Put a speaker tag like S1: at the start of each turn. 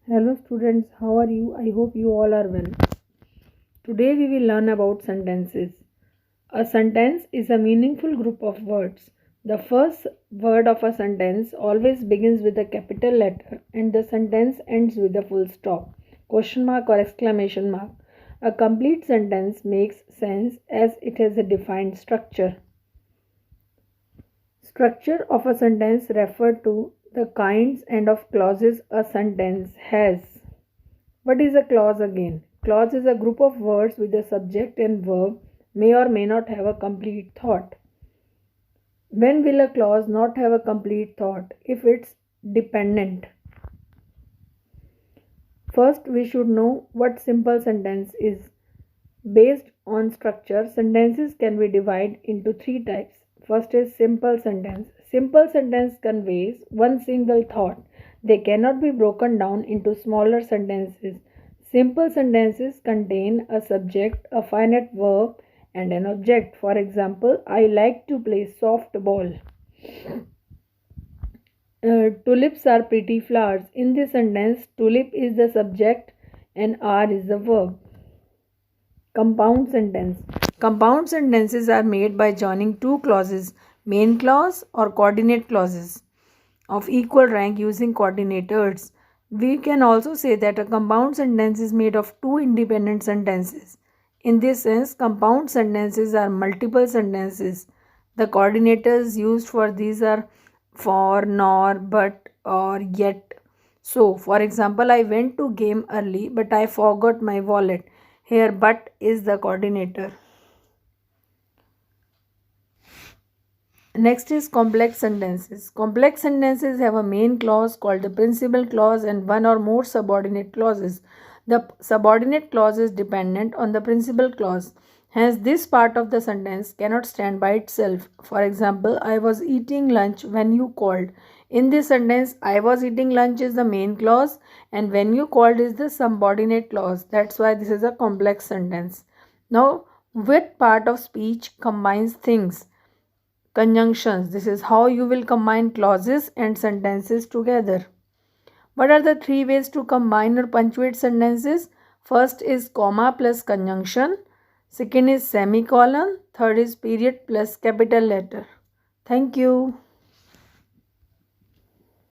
S1: Hello students, how are you? I hope you all are well. Today we will learn about sentences. A sentence is a meaningful group of words. The first word of a sentence always begins with a capital letter and the sentence ends with a full stop, question mark or exclamation mark. A complete sentence makes sense as it has a defined structure. Structure of a sentence refer to the kinds and of clauses a sentence has. What is a clause again? Clause is a group of words with a subject and verb may or may not have a complete thought. When will a clause not have a complete thought? If it's dependent. First, we should know what simple sentence is. Based on structure, sentences can be divided into three types. First is simple sentence. Simple sentence conveys one single thought. They cannot be broken down into smaller sentences. Simple sentences contain a subject, a finite verb, and an object. For example, I like to play softball. Tulips are pretty flowers. In this sentence, tulip is the subject and are is the verb. Compound sentence. Compound sentences are made by joining two clauses, main clause or coordinate clauses, of equal rank using coordinators. We can also say that a compound sentence is made of two independent sentences. In this sense, compound sentences are multiple sentences. The coordinators used for these are for, nor, but, or, yet. So, for example, I went to game early, but I forgot my wallet. Here, but is the coordinator. Next is complex sentences. Complex sentences have a main clause called the principal clause and one or more subordinate clauses. The subordinate clause is dependent on the principal clause. Hence, this part of the sentence cannot stand by itself. For example, I was eating lunch when you called. In this sentence, I was eating lunch is the main clause and when you called is the subordinate clause. That's why this is a complex sentence. Now, what part of speech combines things? Conjunctions. This is how you will combine clauses and sentences together. What are the three ways to combine or punctuate sentences? First is comma plus conjunction. Second is semicolon. Third is period plus capital letter. Thank you.